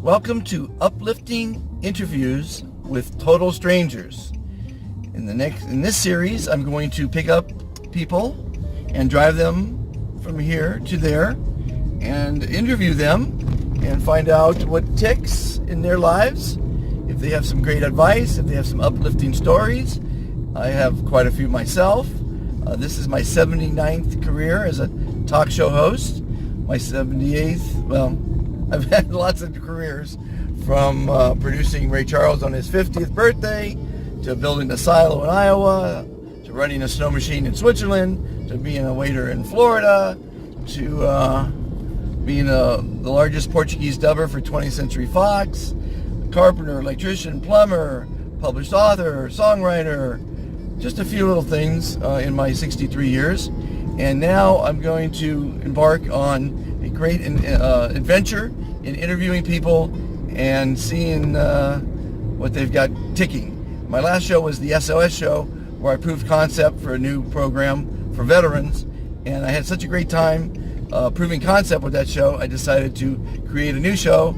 Welcome to Uplifting Interviews with Total Strangers. In this series, I'm going to pick up people and drive them from here to there and interview them and find out what ticks in their lives, if they have some great advice, if they have some uplifting stories. I have quite a few myself. This is my 79th career as a talk show host. My 78th, well, I've had lots of careers, from producing Ray Charles on his 50th birthday, to building a silo in Iowa, to running a snow machine in Switzerland, to being a waiter in Florida, to being the largest Portuguese dubber for 20th Century Fox, carpenter, electrician, plumber, published author, songwriter, just a few little things in my 63 years. And now I'm going to embark on a great adventure in interviewing people and seeing what they've got ticking. My last show was the SOS show, where I proved concept for a new program for veterans, and I had such a great time proving concept with that show. I decided to create a new show,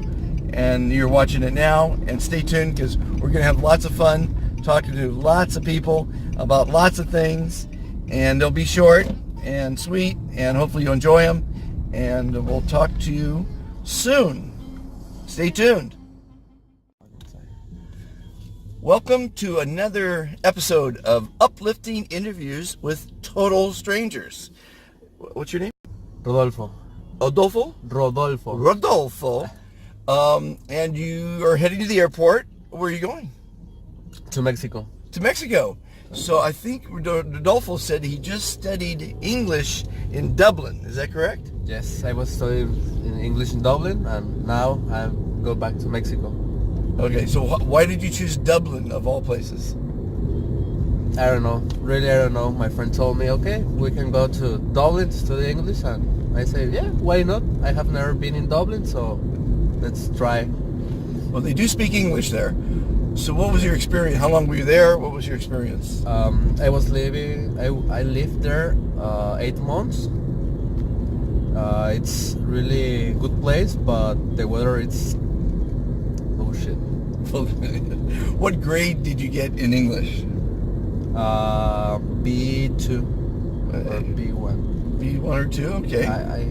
and you're watching it now. And stay tuned, because we're going to have lots of fun talking to lots of people about lots of things, and they'll be short and sweet, and hopefully you'll enjoy them, and we'll talk to you soon. Stay tuned. Welcome to another episode of Uplifting Interviews with Total Strangers. What's your name? Rodolfo. Adolfo? Rodolfo. And you are heading to the airport. Where are you going? To Mexico. To Mexico. So I think Rodolfo said he just studied English in Dublin. Is that correct? Yes, I was studying in English in Dublin, and now I go back to Mexico. Okay, so why did you choose Dublin of all places? I don't know. Really, I don't know. My friend told me, okay, we can go to Dublin to study English, and I said, yeah, why not? I have never been in Dublin, so let's try. Well, they do speak English there. So what was your experience? How long were you there? What was your experience? I was living, I lived there 8 months. It's really good place, but the weather, it's oh shit. What grade did you get in English? B2 or B1. B1 or 2? Okay. I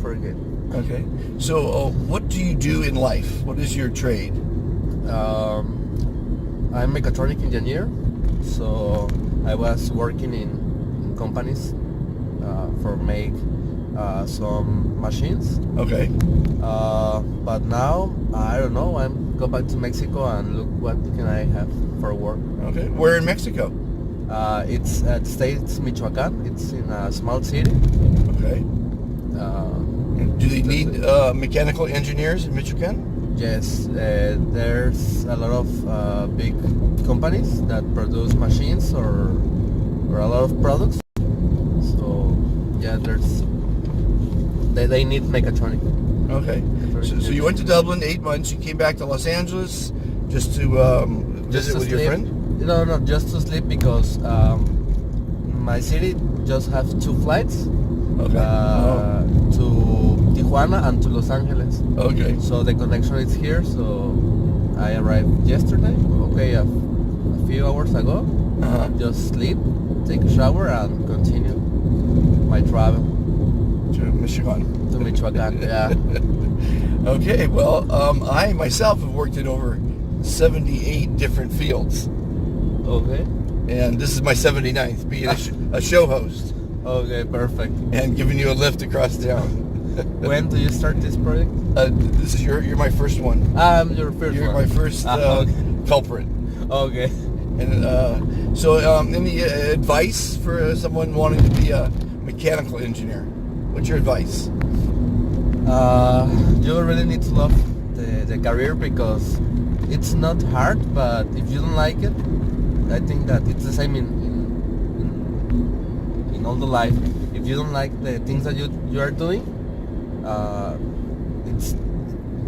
forget. Okay. So what do you do in life? What is your trade? I'm a mechatronic engineer, so I was working in companies for make some machines. Okay. But now I don't know. I'm go back to Mexico and look what can I have for work. Okay. Where in Mexico? It's at States Michoacan. It's in a small city. Okay. Do they need mechanical engineers in Michoacan? Yes, there's a lot of big companies that produce machines or a lot of products. So yeah, they need mechatronic. Okay. So you went to Dublin 8 months. You came back to Los Angeles just to visit with your friend? No, just to sleep, because my city just have 2 flights. Okay. To Tijuana and to Los Angeles. Okay. So the connection is here. So I arrived yesterday. Okay, a few hours ago. Just sleep, take a shower, and continue my travel to Michigan. To Michoacan. Yeah. Okay. Well, I myself have worked in over 78 different fields. Okay. And this is my 79th, being a show host. Okay, perfect. And giving you a lift across town. When do you start this project? This is you're my first one. Your first You're one. my first culprit. Okay. And so any advice for someone wanting to be a mechanical engineer? What's your advice? You really need to love the career, because it's not hard, but if you don't like it, I think that it's the same in all the life. If you don't like the things that you are doing,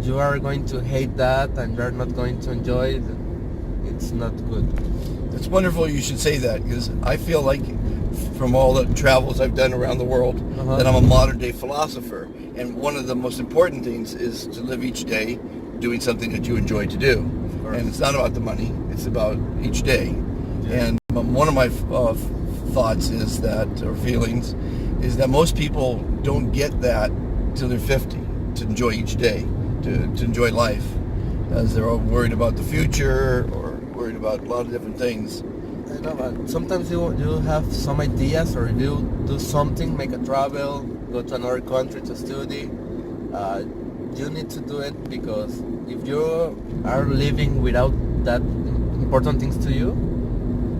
you are going to hate that, and you are not going to enjoy it. It's not good. It's wonderful you should say that, because I feel like from all the travels I've done around the world Uh-huh. that I'm a modern day philosopher. And one of the most important things is to live each day doing something that you enjoy to do. course. And it's not about the money, it's about each day. Yeah. And one of my thoughts is that, or feelings, is that most people don't get that till they're 50, to enjoy each day, to enjoy life, as they're all worried about the future or worried about a lot of different things. I know, but sometimes you have some ideas, or you do something, make a travel, go to another country to study. You need to do it, because if you are living without that important things to you,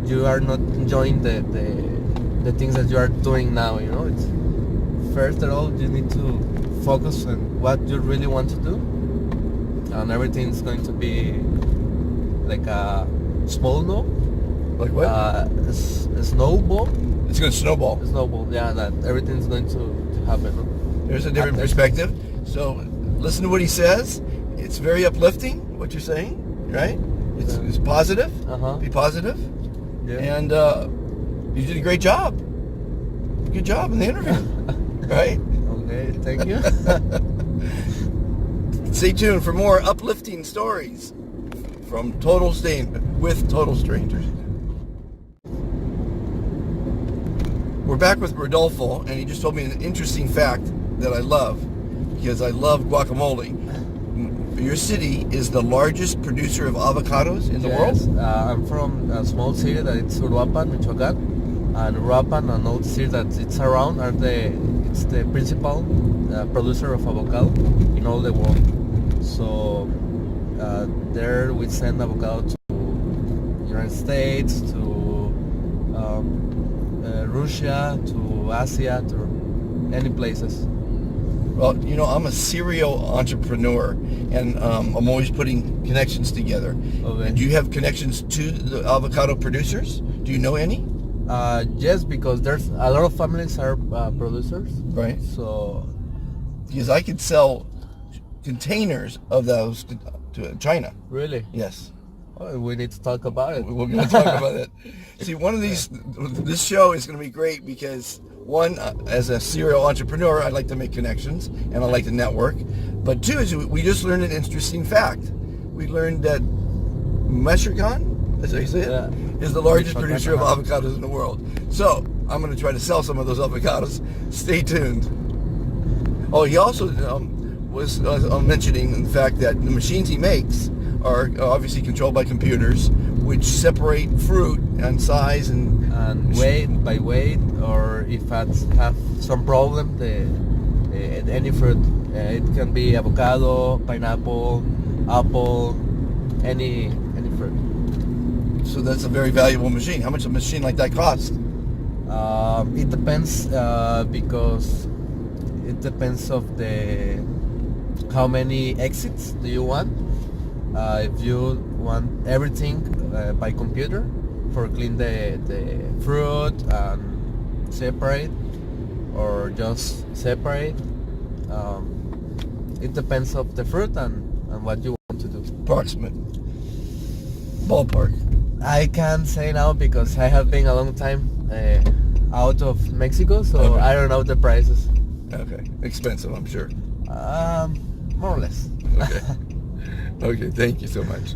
you are not enjoying the things that you are doing now. You know, it's first of all you need to focus on what you really want to do, and everything's going to be like a small no. Like what? A snowball. It's going to snowball. A snowball, yeah, that everything's going to happen. No? There's a different perspective. So listen to what he says. It's very uplifting, what you're saying, right? It's positive. Uh-huh. Be positive. Yeah. And you did a great job. Good job in the interview, right? Okay, thank you. Stay tuned for more uplifting stories from with Total Strangers. We're back with Rodolfo, and he just told me an interesting fact that I love, because I love guacamole. Your city is the largest producer of avocados in the world? I'm from a small city that it's Uruapan, Michoacán, and Uruapan and all the cities that it's around it's the principal producer of avocado in all the world. So there we send avocado to United States, to Russia, to Asia, to any places. Well, you know, I'm a serial entrepreneur, and I'm always putting connections together. Okay. Do you have connections to the avocado producers? Do you know any? Yes, because there's a lot of families are producers. Right. So Because I could sell containers of those to China. really, Yes. oh, we need to talk about it. We're going to talk about that. See, this show is going to be great because, one, as a serial entrepreneur, I like to make connections and I like to network. But two, is we just learned an interesting fact. We learned that Michoacán, that's how you say it, Yeah. is the largest Michoacán, producer of avocados in the world. So I'm going to try to sell some of those avocados. Stay tuned. Oh, he also was mentioning the fact that the machines he makes are obviously controlled by computers, which separate fruit and size and weight by weight, or if it have some problem, any fruit, it can be avocado, pineapple, apple, any fruit. So that's a very valuable machine. How much a machine like that cost? It depends, because it depends of how many exits do you want. If you want everything by computer for clean the fruit and separate, or just separate, it depends of the fruit and what you want to do. Approximate. Ballpark. I can't say now because I have been a long time out of Mexico, so Okay. I don't know the prices. Okay. Expensive, I'm sure. More or less. Okay. Okay, thank you so much.